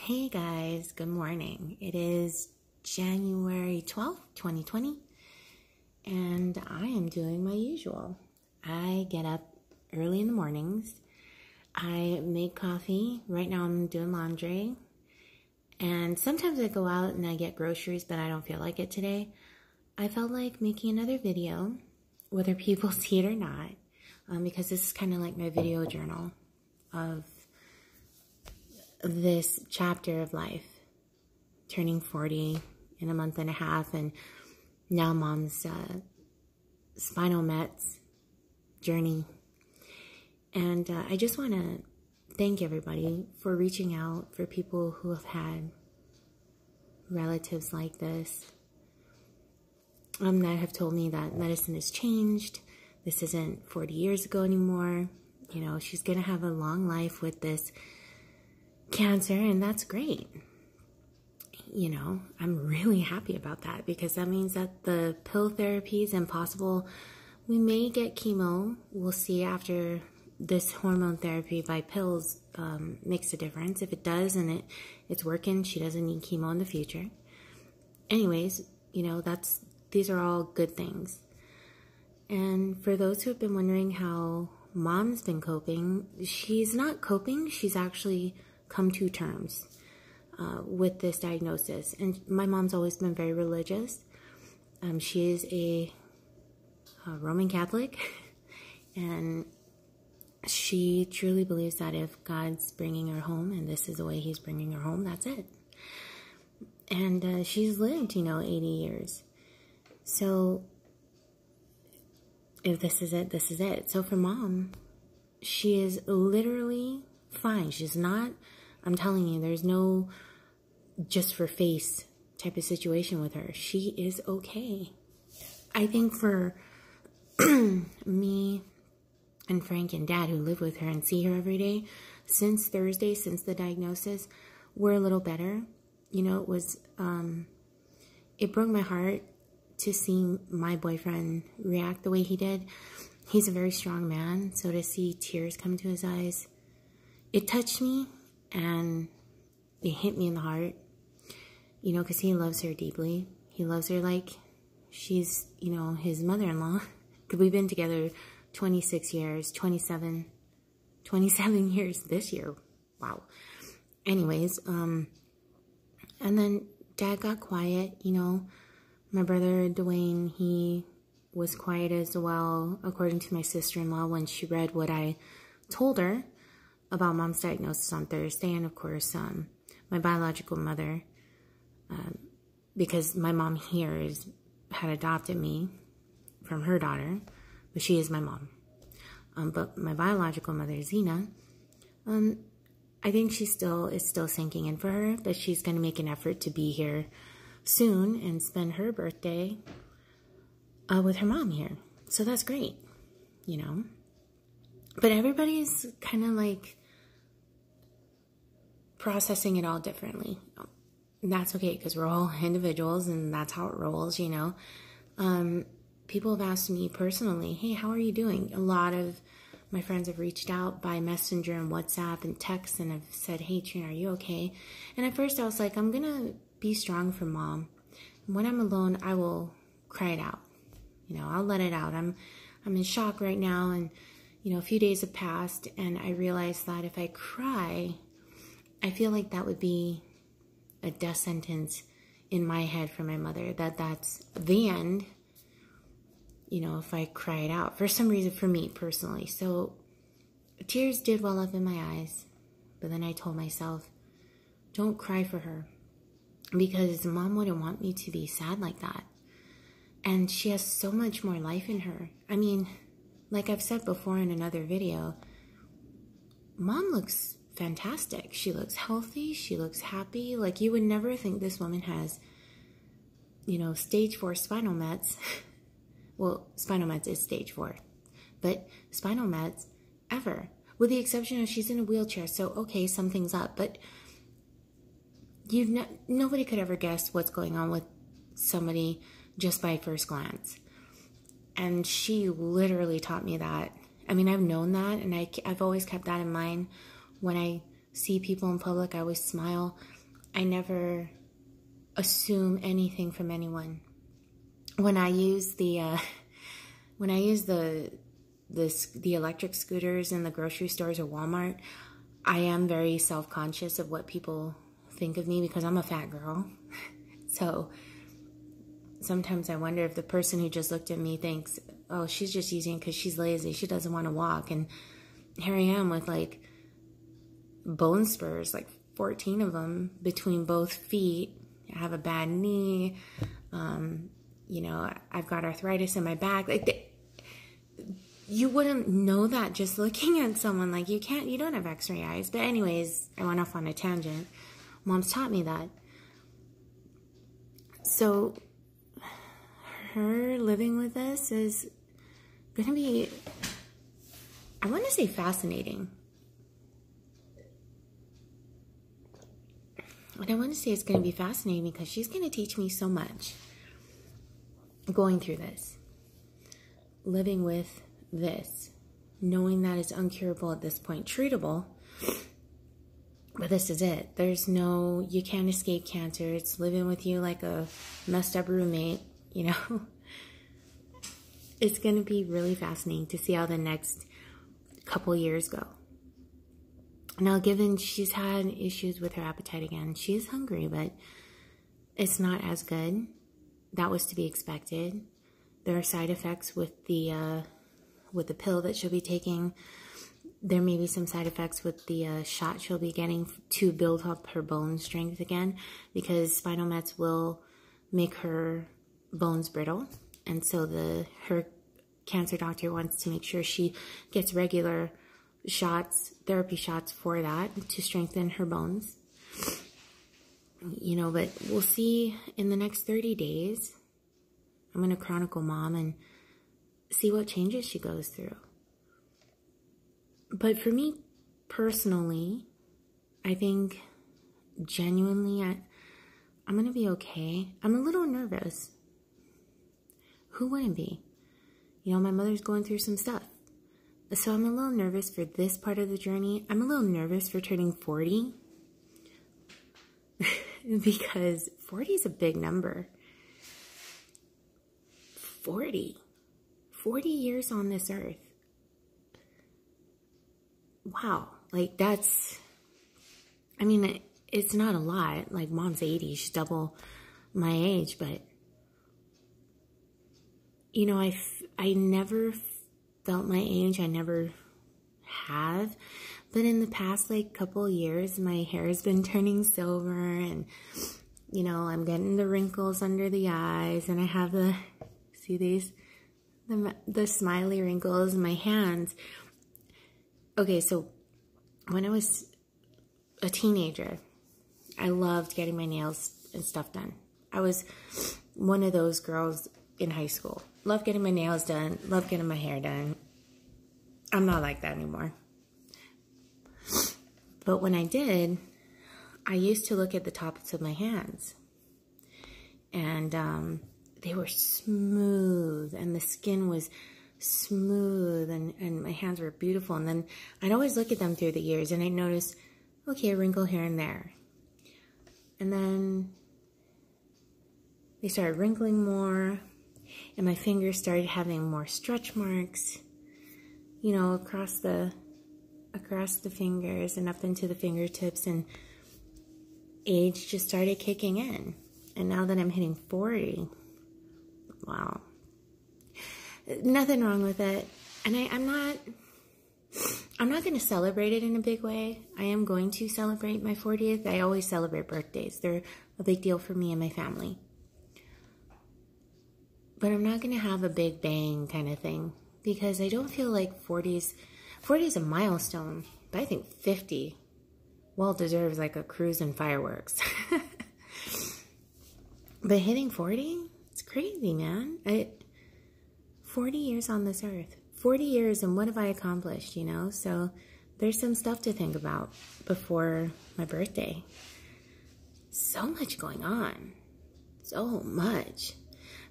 Hey guys, good morning. It is January 12th, 2020, and I am doing my usual. I get up early in the mornings. I make coffee. Right now I'm doing laundry. And sometimes I go out and I get groceries, but I don't feel like it today. I felt like making another video, whether people see it or not, because this is kind of like my video journal of this chapter of life, turning 40 in a month and a half, and now mom's spinal mets journey. And I just want to thank everybody for reaching out, for people who have had relatives like this, that have told me that medicine has changed. This isn't 40 years ago anymore. You know, she's going to have a long life with this cancer, and that's great. You know, I'm really happy about that, because that means that the pill therapy is impossible. We may get chemo. We'll see after this hormone therapy by pills makes a difference. If it does and it's working, she doesn't need chemo in the future. Anyways, you know, these are all good things. And for those who have been wondering how mom's been coping, she's not coping. She's actually come to terms with this diagnosis. And my mom's always been very religious. She is a Roman Catholic, and she truly believes that if God's bringing her home, and this is the way he's bringing her home, that's it. And she's lived, 80 years. So if this is it, this is it. So for mom, she is literally fine. She's not, I'm telling you, there's no just for face type of situation with her. She is okay. I think for me and Frank and Dad, who live with her and see her every day, since Thursday, since the diagnosis, we're a little better. It was, it broke my heart to see my boyfriend react the way he did. He's a very strong man, so to see tears come to his eyes, it touched me, and it hit me in the heart, because he loves her deeply. He loves her like she's, his mother-in-law. We've been together 26 years, 27 years this year. Wow. Anyways, and then Dad got quiet, My brother, Dwayne, he was quiet as well, according to my sister-in-law, when she read what I told her about mom's diagnosis on Thursday. And of course, my biological mother, because my mom here had adopted me from her daughter, but she is my mom. But my biological mother, Zena, I think is still sinking in for her, that she's going to make an effort to be here soon and spend her birthday with her mom here. So that's great, But everybody's kind of like processing it all differently. And that's okay, because we're all individuals and that's how it rolls, People have asked me personally, hey, how are you doing? A lot of my friends have reached out by Messenger and WhatsApp and text and have said, hey, Trina, are you okay? And at first I was like, I'm going to be strong for mom. When I'm alone, I will cry it out. I'll let it out. I'm in shock right now, and a few days have passed, and I realized that if I cry, I feel like that would be a death sentence in my head for my mother, that's the end, if I cry it out, for some reason, for me personally. So tears did well up in my eyes, but then I told myself, don't cry for her, because mom wouldn't want me to be sad like that. And she has so much more life in her. I mean, like I've said before in another video, mom looks fantastic. She looks healthy. She looks happy. Like, you would never think this woman has, stage 4 spinal mets. Well, spinal mets is stage 4. But spinal mets ever. With the exception of she's in a wheelchair. So, okay, something's up. But nobody could ever guess what's going on with somebody just by first glance. And she literally taught me that. I mean, I've known that, and I've always kept that in mind. When I see people in public, I always smile. I never assume anything from anyone. When I use the electric scooters in the grocery stores or Walmart, I am very self-conscious of what people think of me because I'm a fat girl. So sometimes I wonder if the person who just looked at me thinks, oh, she's just using it because she's lazy. She doesn't want to walk. And here I am with like bone spurs, like 14 of them between both feet. I have a bad knee. You know, I've got arthritis in my back. Like, you wouldn't know that just looking at someone. Like, you don't have x-ray eyes. But anyways, I went off on a tangent. Mom's taught me that. So her living with us is going to be, I want to say fascinating. And I want to say it's going to be fascinating because she's going to teach me so much going through this, living with this, knowing that it's uncurable at this point, treatable, but this is it. There's no, you can't escape cancer. It's living with you like a messed up roommate, you know. It's going to be really fascinating to see how the next couple years go. Now, given she's had issues with her appetite again, she is hungry, but it's not as good. That was to be expected. There are side effects with the pill that she'll be taking. There may be some side effects with the shot she'll be getting to build up her bone strength again, because spinal meds will make her bones brittle. And so her cancer doctor wants to make sure she gets regular shots, therapy shots for that to strengthen her bones. You know, but we'll see in the next 30 days. I'm going to chronicle Mom and see what changes she goes through. But for me personally, I think genuinely I'm going to be okay. I'm a little nervous. Who wouldn't be? You know, my mother's going through some stuff. So I'm a little nervous for this part of the journey. I'm a little nervous for turning 40. Because 40 is a big number. 40 years on this earth. Wow. Like, that's, I mean, it's not a lot. Like, Mom's 80. She's double my age. But, you know, I never felt my age. I never have. But in the past, like, couple years, my hair has been turning silver, and, you know, I'm getting the wrinkles under the eyes, and I have see these? The smiley wrinkles in my hands. Okay, so when I was a teenager, I loved getting my nails and stuff done. I was one of those girls in high school. Loved getting my nails done, loved getting my hair done. I'm not like that anymore. But when I did, I used to look at the tops of my hands. And they were smooth, and the skin was smooth, and my hands were beautiful. And then I'd always look at them through the years, and I'd notice, okay, a wrinkle here and there. And then they started wrinkling more, and my fingers started having more stretch marks, you know, across the fingers and up into the fingertips, and age just started kicking in. And now that I'm hitting 40, wow, nothing wrong with it. And I'm not going to celebrate it in a big way. I am going to celebrate my 40th. I always celebrate birthdays. They're a big deal for me and my family. But I'm not going to have a big bang kind of thing, because I don't feel like 40 is a milestone, but I think 50 well deserves like a cruise and fireworks. But hitting 40, it's crazy, man. 40 years on this earth. 40 years, and what have I accomplished, you know? So there's some stuff to think about before my birthday. So much going on. So much.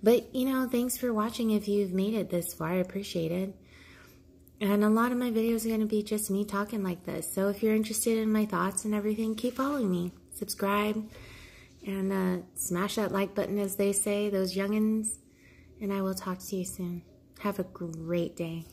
But, you know, thanks for watching. If you've made it this far, I appreciate it. And a lot of my videos are going to be just me talking like this. So if you're interested in my thoughts and everything, keep following me. Subscribe and smash that like button, as they say, those youngins. And I will talk to you soon. Have a great day.